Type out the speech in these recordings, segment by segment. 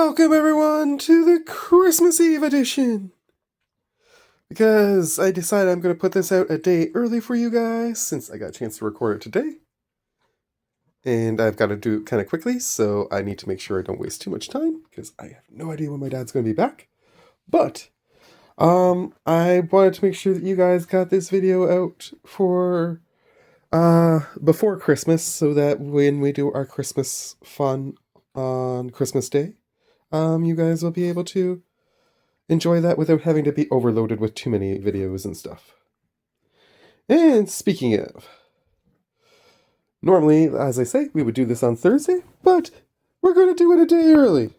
Welcome everyone to the Christmas Eve edition! Because I decided I'm going to put this out a day early for you guys, since I got a chance to record it today. And I've got to do it kind of quickly, so I need to make sure I don't waste too much time, because I have no idea when my dad's going to be back. But, I wanted to make sure that you guys got this video out for, before Christmas, so that when we do our Christmas fun on Christmas Day, you guys will be able to enjoy that without having to be overloaded with too many videos and stuff. And speaking of, normally, as I say, we would do this on Thursday, but we're going to do it a day early.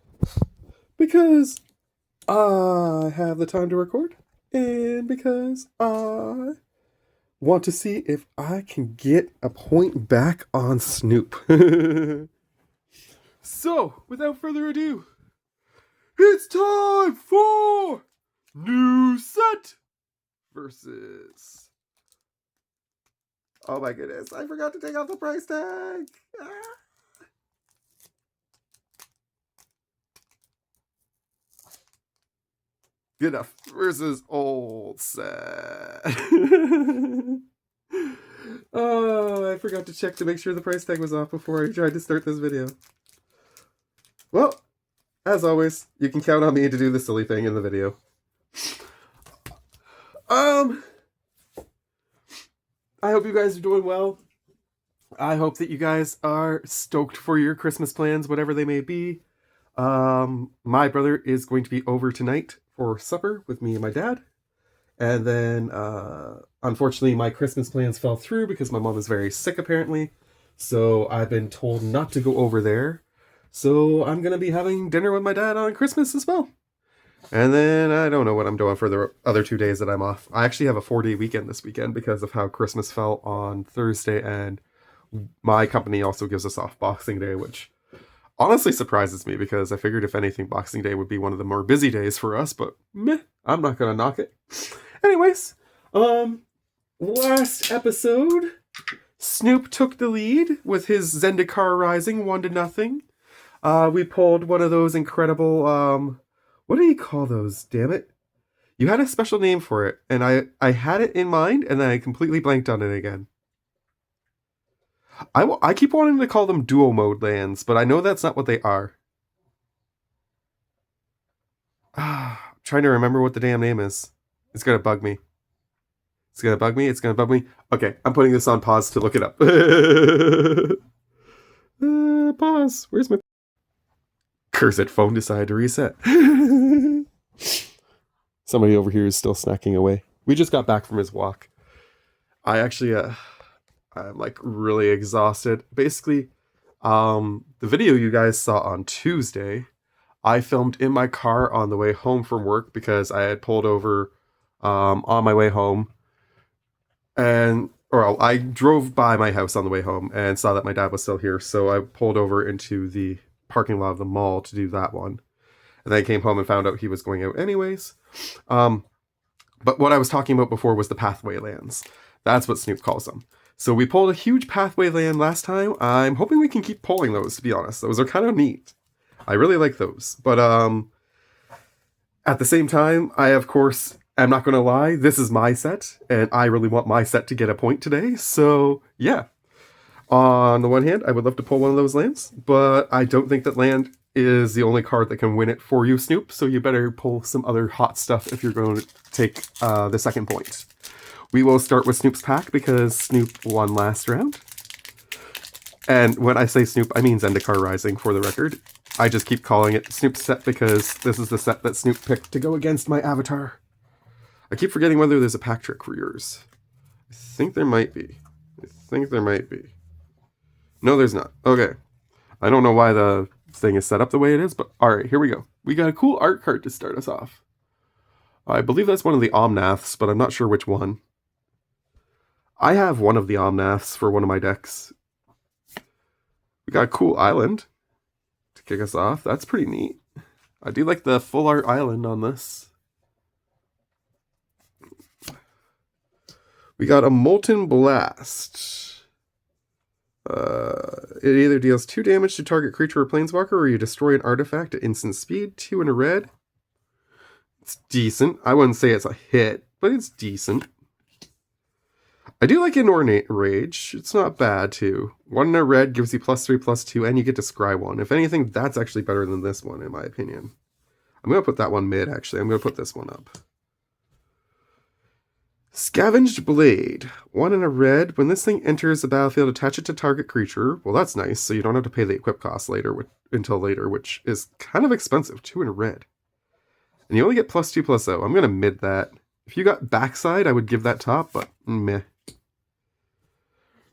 Because I have the time to record, and because I want to see if I can get a point back on Snoop. So, without further ado, it's time for New Set versus... Oh my goodness, I forgot to take off the price tag! Ah. Good enough. Versus Old Set. Oh, I forgot to check to make sure the price tag was off before I tried to start this video. Well, as always, you can count on me to do the silly thing in the video. I hope you guys are doing well. I hope that you guys are stoked for your Christmas plans, whatever they may be. My brother is going to be over tonight for supper with me and my dad. And then, unfortunately, my Christmas plans fell through because my mom is very sick, apparently. So I've been told not to go over there. So I'm going to be having dinner with my dad on Christmas as well. And then I don't know what I'm doing for the other 2 days that I'm off. I actually have a 4-day weekend this weekend because of how Christmas fell on Thursday. And my company also gives us off Boxing Day, which honestly surprises me because I figured if anything, Boxing Day would be one of the more busy days for us. But meh, I'm not going to knock it. Anyways, last episode, Snoop took the lead with his Zendikar Rising 1-0. We pulled one of those incredible, what do you call those? Damn it. You had a special name for it, and I had it in mind, and then I completely blanked on it again. I keep wanting to call them duo mode lands, but I know that's not what they are. Trying to remember what the damn name is. It's gonna bug me. It's gonna bug me. It's gonna bug me. Okay, I'm putting this on pause to look it up. Pause. Where's my... Cursed phone decided to reset. Somebody over here is still snacking away. We just got back from his walk. I actually, I'm like really exhausted. Basically, the video you guys saw on Tuesday, I filmed in my car on the way home from work because I had pulled over on my way home. I drove by my house on the way home and saw that my dad was still here. So I pulled over into the parking lot of the mall to do that one. And then I came home and found out he was going out anyways. But what I was talking about before was the pathway lands. That's what Snoop calls them. So we pulled a huge pathway land last time. I'm hoping we can keep pulling those, to be honest. Those are kind of neat. I really like those. But at the same time, I, of course, am not going to lie. This is my set, and I really want my set to get a point today. So, yeah. On the one hand, I would love to pull one of those lands, but I don't think that land is the only card that can win it for you, Snoop, so you better pull some other hot stuff if you're going to take the second point. We will start with Snoop's pack because Snoop won last round. And when I say Snoop, I mean Zendikar Rising, for the record. I just keep calling it Snoop's set because this is the set that Snoop picked to go against my avatar. I keep forgetting whether there's a pack trick for yours. I think there might be. No, there's not. Okay. I don't know why the thing is set up the way it is, but alright, here we go. We got a cool art card to start us off. I believe that's one of the Omnaths, but I'm not sure which one. I have one of the Omnaths for one of my decks. We got a cool island to kick us off. That's pretty neat. I do like the full art island on this. We got a Molten Blast. It either deals 2 damage to target creature or planeswalker, or you destroy an artifact at instant speed, 2 in a red. It's decent. I wouldn't say it's a hit, but it's decent. I do like Inordinate Rage. It's not bad, too. 1 in a red gives you +3/+2, and you get to scry 1. If anything, that's actually better than this one, in my opinion. I'm going to put that one mid, actually. I'm going to put this one up. Scavenged Blade. 1 in a red. When this thing enters the battlefield, attach it to target creature. Well, that's nice, so you don't have to pay the equip cost until later, which is kind of expensive. 2 in a red. And you only get +2/+0. I'm going to mid that. If you got backside, I would give that top, but meh.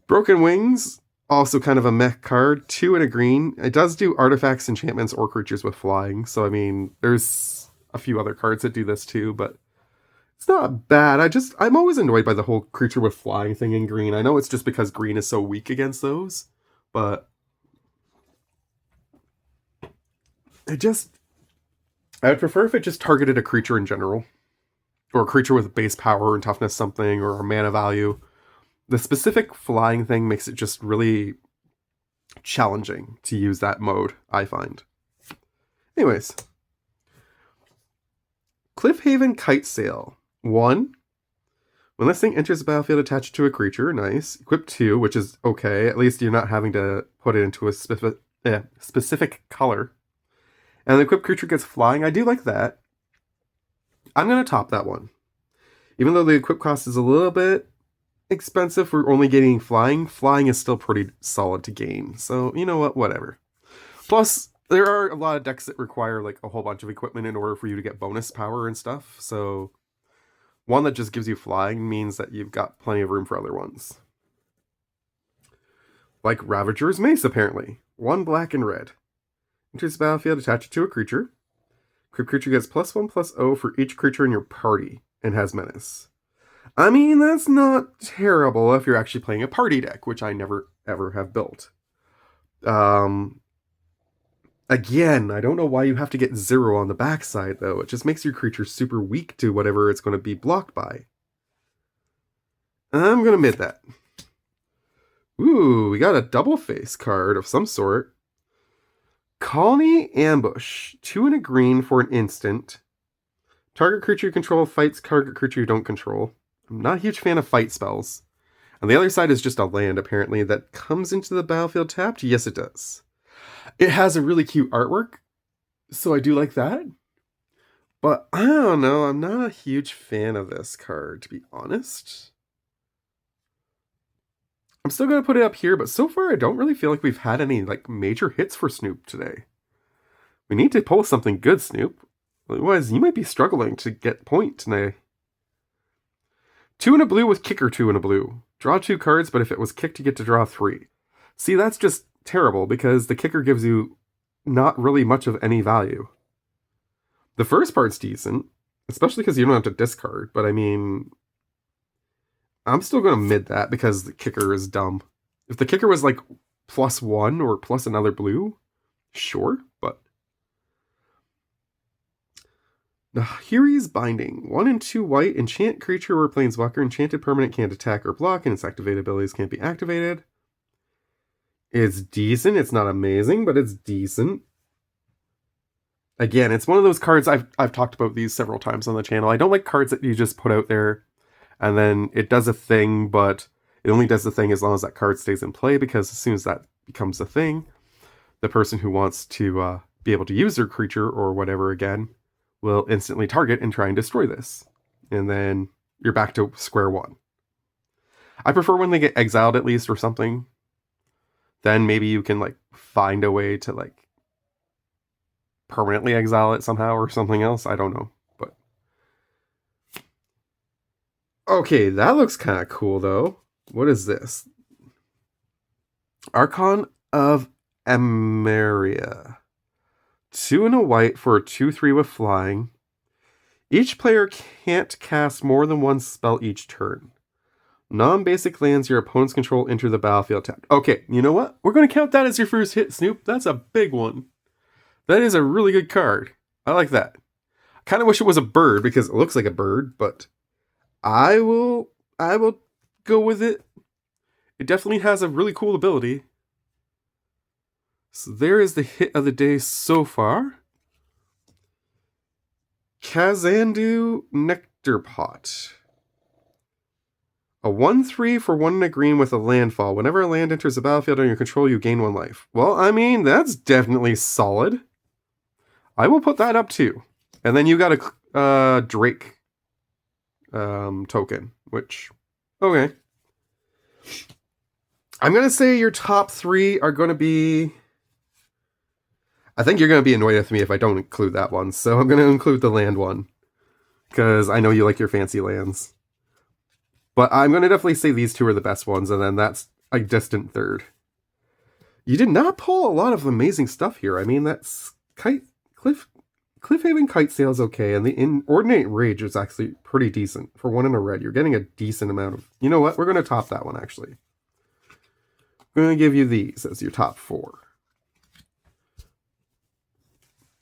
Broken Wings. Also kind of a meh card. 2 in a green. It does do artifacts, enchantments, or creatures with flying. So, I mean, there's a few other cards that do this too, but it's not bad. I'm always annoyed by the whole creature with flying thing in green. I know it's just because green is so weak against those, but I would prefer if it just targeted a creature in general, or a creature with base power and toughness something, or a mana value. The specific flying thing makes it just really challenging to use that mode, I find. Anyways. Cliffhaven Kite Sail. 1. When this thing enters the battlefield, attach it to a creature. Nice. Equip 2, which is okay. At least you're not having to put it into a specific color. And the equipped creature gets flying. I do like that. I'm going to top that one. Even though the equip cost is a little bit expensive for only getting flying, flying is still pretty solid to gain. So, you know what? Whatever. Plus, there are a lot of decks that require like a whole bunch of equipment in order for you to get bonus power and stuff. So, one that just gives you flying means that you've got plenty of room for other ones. Like Ravager's Mace, apparently. 1 black and red. Enters the battlefield, attach it to a creature. Equipped creature gets +1/+0 for each creature in your party and has menace. I mean, that's not terrible if you're actually playing a party deck, which I never, ever have built. Again, I don't know why you have to get 0 on the backside, though. It just makes your creature super weak to whatever it's going to be blocked by. I'm going to mid that. Ooh, we got a double face card of some sort. Colony Ambush. 2 in a green for an instant. Target creature you control fights target creature you don't control. I'm not a huge fan of fight spells. And the other side is just a land, apparently, that comes into the battlefield tapped. Yes, it does. It has a really cute artwork, so I do like that. But I don't know, I'm not a huge fan of this card, to be honest. I'm still going to put it up here, but so far I don't really feel like we've had any like major hits for Snoop today. We need to pull something good, Snoop. Otherwise, you might be struggling to get point today. 2 in a blue with kicker 2 in a blue. Draw 2 cards, but if it was kicked, you get to draw 3. See, that's just terrible because the kicker gives you not really much of any value. The first part's decent, especially because you don't have to discard, but I mean, I'm still going to mid that because the kicker is dumb. If the kicker was like +1 or plus another blue, sure, but Nahiri's Binding. 1 and 2 white. Enchant creature or planeswalker. Enchanted permanent can't attack or block, and its activated abilities can't be activated. It's decent. It's not amazing, but it's decent. Again, it's one of those cards, I've talked about these several times on the channel. I don't like cards that you just put out there, and then it does a thing, but it only does the thing as long as that card stays in play, because as soon as that becomes a thing, the person who wants to be able to use their creature or whatever again will instantly target and try and destroy this. And then you're back to square one. I prefer when they get exiled at least or something. Then maybe you can like find a way to like permanently exile it somehow or something else. I don't know. But okay, that looks kind of cool though. What is this? Archon of Emeria. 2 and a white for a 2/3 with flying. Each player can't cast more than one spell each turn. Non-basic lands your opponents control enter the battlefield tapped. Okay, you know what? We're going to count that as your first hit, Snoop. That's a big one. That is a really good card. I like that. I kind of wish it was a bird because it looks like a bird, but I will go with it. It definitely has a really cool ability. So there is the hit of the day so far. Kazandu Nectar Pot. A 1/3 for 1 and a green with a landfall. Whenever a land enters the battlefield under your control, you gain 1 life. Well, I mean, that's definitely solid. I will put that up too. And then you got a Drake token, which, okay. I'm going to say your top 3 are going to be... I think you're going to be annoyed with me if I don't include that one, so I'm going to include the land one. Because I know you like your fancy lands. But I'm going to definitely say these 2 are the best ones, and then that's a distant third. You did not pull a lot of amazing stuff here. I mean, that's Cliffhaven Kite Sail is okay, and the Inordinate Rage is actually pretty decent. For 1 in a red, you're getting a decent amount of... You know what? We're going to top that one, actually. I'm going to give you these as your top 4.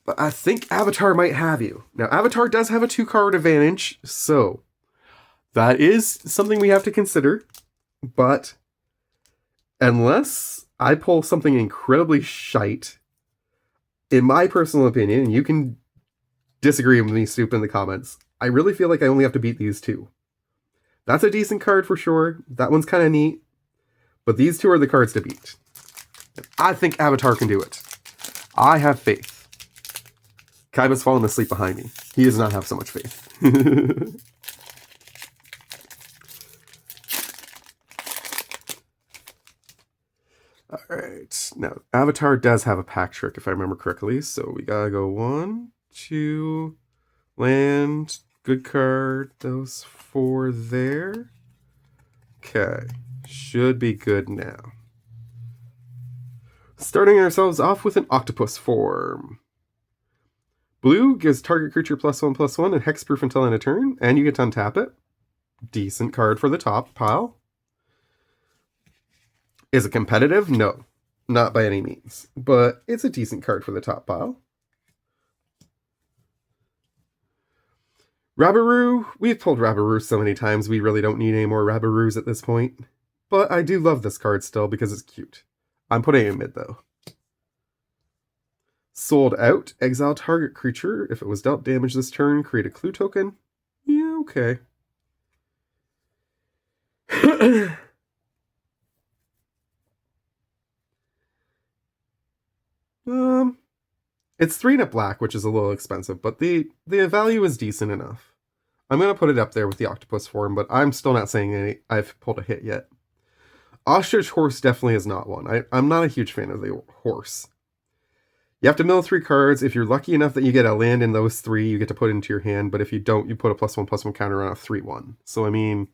But I think Avatar might have you. Now, Avatar does have a 2-card advantage, so that is something we have to consider. But unless I pull something incredibly shite, in my personal opinion, and you can disagree with me, Snoop, in the comments, I really feel like I only have to beat these 2. That's a decent card for sure. That one's kind of neat. But these 2 are the cards to beat. I think Avatar can do it. I have faith. Kaiba's falling asleep behind me. He does not have so much faith. Alright. Now, Avatar does have a pack trick, if I remember correctly. So we gotta go 1, 2, land, good card, those 4 there. Okay. Should be good now. Starting ourselves off with an octopus form. Blue gives target creature +1/+1 and hexproof until end of turn, and you get to untap it. Decent card for the top pile. Is it competitive? No. Not by any means. But it's a decent card for the top pile. Rabaroo. We've pulled Rabaroo so many times, we really don't need any more Rabaroos at this point. But I do love this card still because it's cute. I'm putting it in mid, though. Sold Out. Exile target creature. If it was dealt damage this turn, create a clue token. Yeah, okay. It's 3 and a black, which is a little expensive, but the value is decent enough. I'm going to put it up there with the octopus form, but I'm still not saying I've pulled a hit yet. Ostrich Horse definitely is not one. I'm not a huge fan of the horse. You have to mill 3 cards. If you're lucky enough that you get a land in those 3, you get to put into your hand. But if you don't, you put a +1/+1 counter on a 3/1. So, I mean,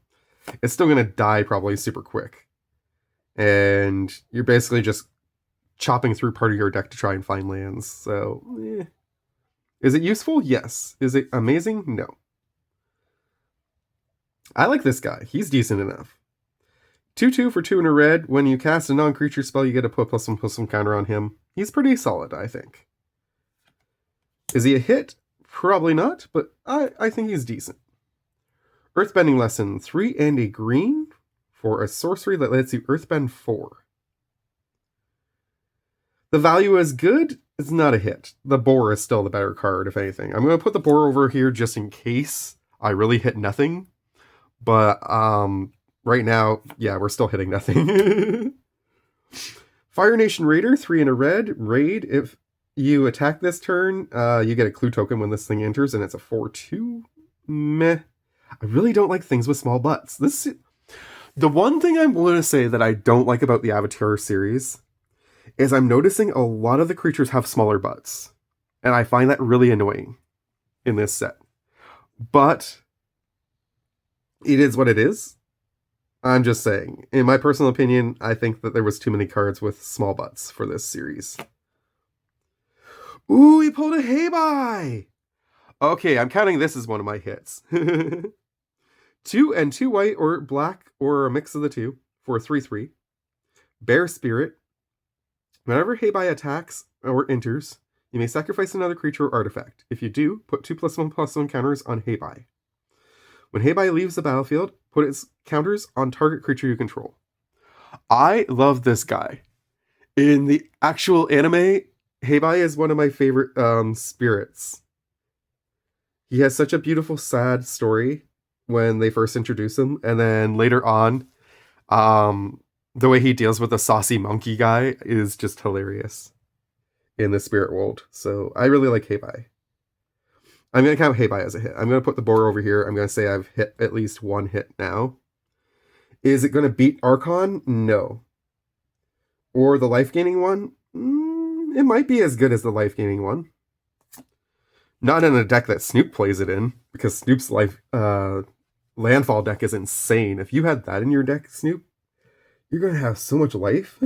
it's still going to die probably super quick. And you're basically just chopping through part of your deck to try and find lands. So, Is it useful? Yes. Is it amazing? No. I like this guy. He's decent enough. 2/2 for 2 in a red. When you cast a non-creature spell, you get to put +1/+1 counter on him. He's pretty solid, I think. Is he a hit? Probably not, but I think he's decent. Earthbending Lesson. 3 and a green for a sorcery that lets you Earthbend 4. The value is good. It's not a hit. The boar is still the better card, if anything. I'm going to put the boar over here just in case I really hit nothing. But, right now, yeah, we're still hitting nothing. Fire Nation Raider, 3 and a red. Raid, if you attack this turn, you get a clue token when this thing enters, and it's a 4/2. Meh. I really don't like things with small butts. The one thing I'm going to say that I don't like about the Avatar series is I'm noticing a lot of the creatures have smaller butts. And I find that really annoying in this set. But it is what it is. I'm just saying. In my personal opinion, I think that there was too many cards with small butts for this series. Ooh, he pulled a Heibai! Okay, I'm counting this as one of my hits. 2 and 2 white or black or a mix of the two for 3/3. Bear Spirit. Whenever Heibai attacks or enters, you may sacrifice another creature or artifact. If you do, put 2 +1/+1 counters on Heibai. When Heibai leaves the battlefield, put its counters on target creature you control. I love this guy. In the actual anime, Heibai is one of my favorite spirits. He has such a beautiful, sad story when they first introduce him, and then later on, um, the way he deals with the saucy monkey guy is just hilarious in the spirit world. So I really like Heibai. I'm gonna count Heibai as a hit. I'm gonna put the boar over here. I'm gonna say I've hit at least one hit now. Is it gonna beat Archon? No. Or the life gaining one? It might be as good as the life gaining one. Not in a deck that Snoop plays it in, because Snoop's landfall deck is insane. If you had that in your deck, Snoop, you're gonna have so much life.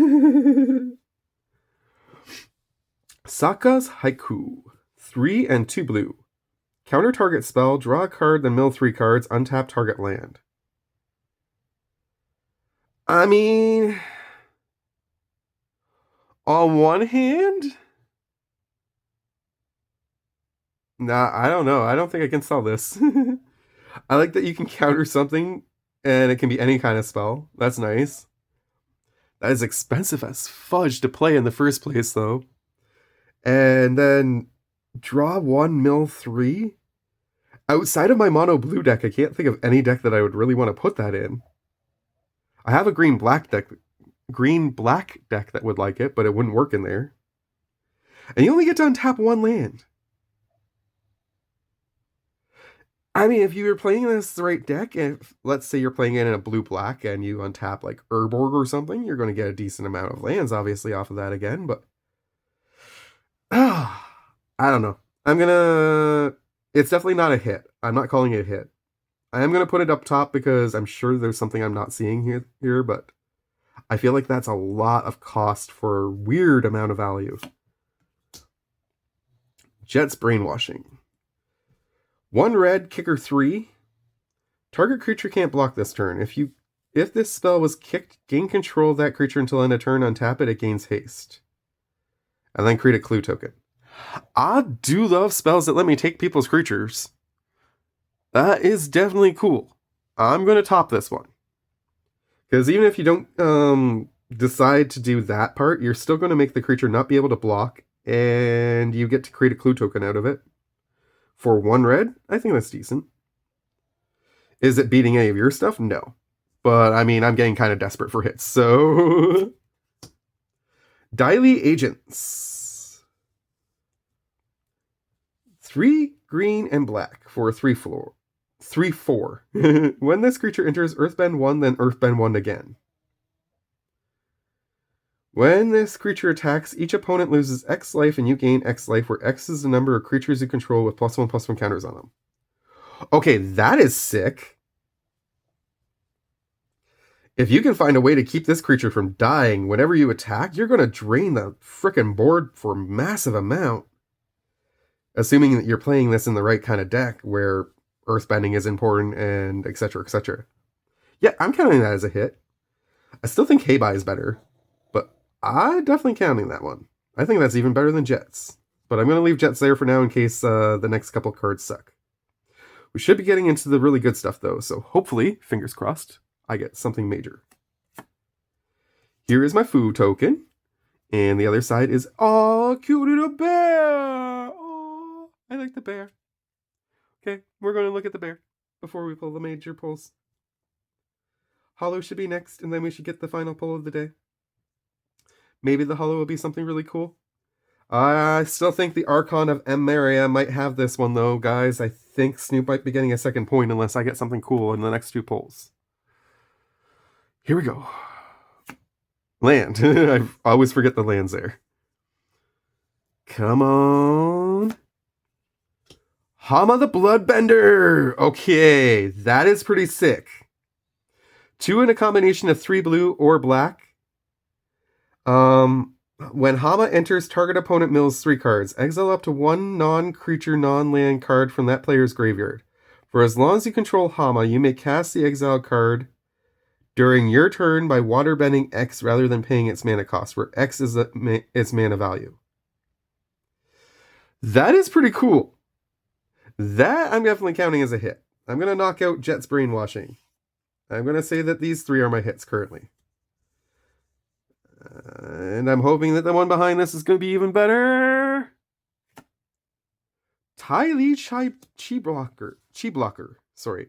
Saka's Haiku. 3 and 2 blue. Counter target spell, draw a card, then mill 3 cards, untap target land. I mean, on one hand, nah, I don't know. I don't think I can sell this. I like that you can counter something and it can be any kind of spell. That's nice. That is expensive as fudge to play in the first place, though. And then draw 1, mill 3. Outside of my mono blue deck, I can't think of any deck that I would really want to put that in. I have a green black deck that would like it, but it wouldn't work in there. And you only get to untap 1 land. I mean, if you were playing this the right deck, if let's say you're playing it in a blue-black and you untap like Urborg or something, you're going to get a decent amount of lands, obviously, off of that again, but I don't know. It's definitely not a hit. I'm not calling it a hit. I am going to put it up top because I'm sure there's something I'm not seeing here, but I feel like that's a lot of cost for a weird amount of value. Jet's Brainwashing. 1 red, kicker 3. Target creature can't block this turn. If this spell was kicked, gain control of that creature until end of turn, untap it gains haste. And then create a clue token. I do love spells that let me take people's creatures. That is definitely cool. I'm going to top this one. Because even if you don't decide to do that part, you're still going to make the creature not be able to block, and you get to create a clue token out of it. For 1 red, I think that's decent. Is it beating any of your stuff? No. But, I mean, I'm getting kind of desperate for hits, so... Daily Agents. 3 green and black for a 3/4. When this creature enters Earthbend 1, then Earthbend 1 again. When this creature attacks, each opponent loses X life and you gain X life, where X is the number of creatures you control with +1/+1 counters on them. Okay, that is sick. If you can find a way to keep this creature from dying whenever you attack, you're going to drain the frickin' board for a massive amount. Assuming that you're playing this in the right kind of deck, where Earthbending is important, and etc., etc. Yeah, I'm counting that as a hit. I still think Heibai is better, but I'm definitely counting that one. I think that's even better than Jets. But I'm going to leave Jets there for now in case the next couple cards suck. We should be getting into the really good stuff, though, so hopefully, fingers crossed, I get something major. Here is my food token, and the other side is, oh, cute little bear! Oh, I like the bear. Okay, we're going to look at the bear before we pull the major pulls. Hollow should be next, and then we should get the final pull of the day. Maybe the hollow will be something really cool. I still think the Archon of M. Maria might have this one, though, guys. I think Snoop might be getting a second point unless I get something cool in the next 2 pulls. Here we go. Land. I always forget the lands there. Come on. Hama the Bloodbender. Okay, that is pretty sick. 2 in a combination of 3 blue or black. When Hama enters, target opponent mills 3 cards. Exile up to 1 non-creature, non-land card from that player's graveyard. For as long as you control Hama, you may cast the exiled card during your turn by waterbending X rather than paying its mana cost, where X is its mana value. That is pretty cool. That I'm definitely counting as a hit. I'm going to knock out Jet's Brainwashing. I'm going to say that these 3 are my hits currently. And I'm hoping that the one behind this is going to be even better. Tylee Chi Blocker. Sorry.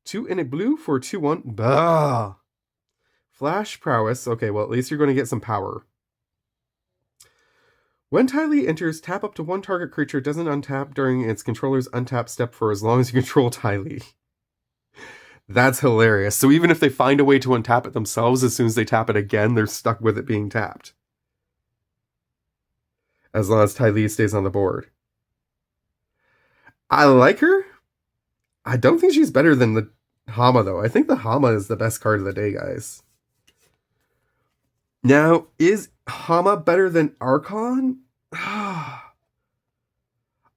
2 in a blue for 2/1. Bah. Flash prowess. Okay, well, at least you're going to get some power. When Tylee enters, tap up to one target creature doesn't untap during its controller's untap step for as long as you control Tylee. That's hilarious. So even if they find a way to untap it themselves, as soon as they tap it again, they're stuck with it being tapped. As long as Tylee stays on the board. I like her. I don't think she's better than the Hama, though. I think the Hama is the best card of the day, guys. Now, is Hama better than Archon? I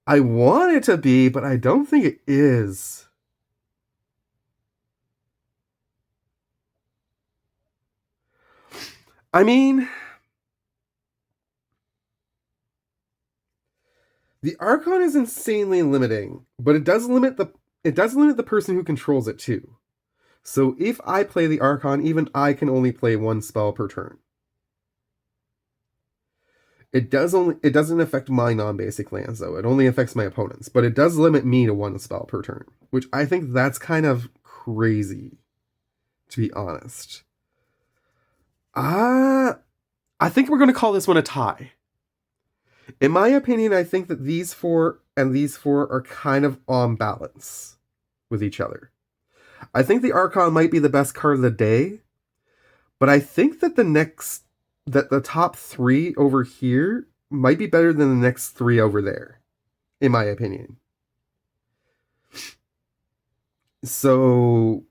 want it to be, but I don't think it is. I mean, the Archon is insanely limiting, but it does limit the person who controls it too. So if I play the Archon, even I can only play one spell per turn. It doesn't affect my non-basic lands though. It only affects my opponents, but it does limit me to one spell per turn, which I think that's kind of crazy, to be honest. I think we're going to call this one a tie. In my opinion, I think that these four and these four are kind of on balance with each other. I think the Archon might be the best card of the day, but I think that the top 3 over here might be better than the next 3 over there, in my opinion. So,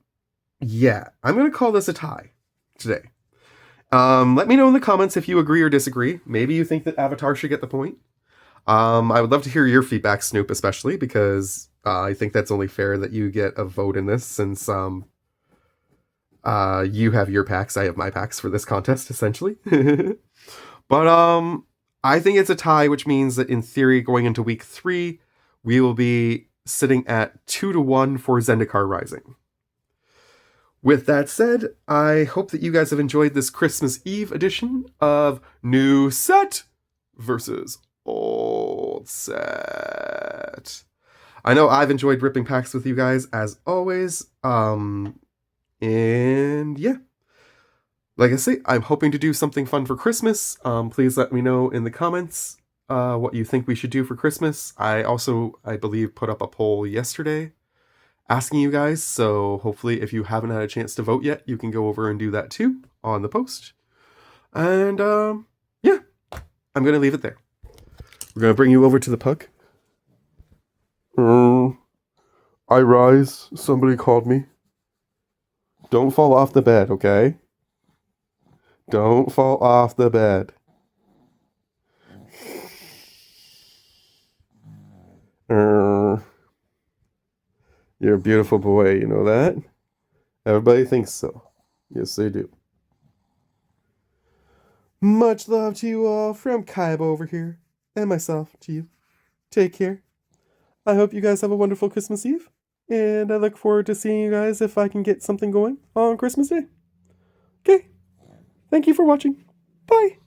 yeah, I'm going to call this a tie today. Let me know in the comments if you agree or disagree. Maybe you think that Avatar should get the point. I would love to hear your feedback, Snoop, especially, because I think that's only fair that you get a vote in this, since you have your packs, I have my packs for this contest, essentially. But I think it's a tie, which means that in theory, going into week 3, we will be sitting at 2-1 for Zendikar Rising. With that said, I hope that you guys have enjoyed this Christmas Eve edition of New Set versus Old Set. I know I've enjoyed ripping packs with you guys, as always. And yeah. Like I say, I'm hoping to do something fun for Christmas. Please let me know in the comments what you think we should do for Christmas. I believe, put up a poll yesterday asking you guys, so hopefully if you haven't had a chance to vote yet, you can go over and do that too on the post. And yeah, I'm going to leave it there. We're going to bring you over to the puck. I rise. Somebody called me. Don't fall off the bed, okay? Don't fall off the bed. You're a beautiful boy, you know that? Everybody thinks so. Yes, they do. Much love to you all from Kaiba over here, and myself to you. Take care. I hope you guys have a wonderful Christmas Eve, and I look forward to seeing you guys if I can get something going on Christmas Day. Okay. Thank you for watching. Bye.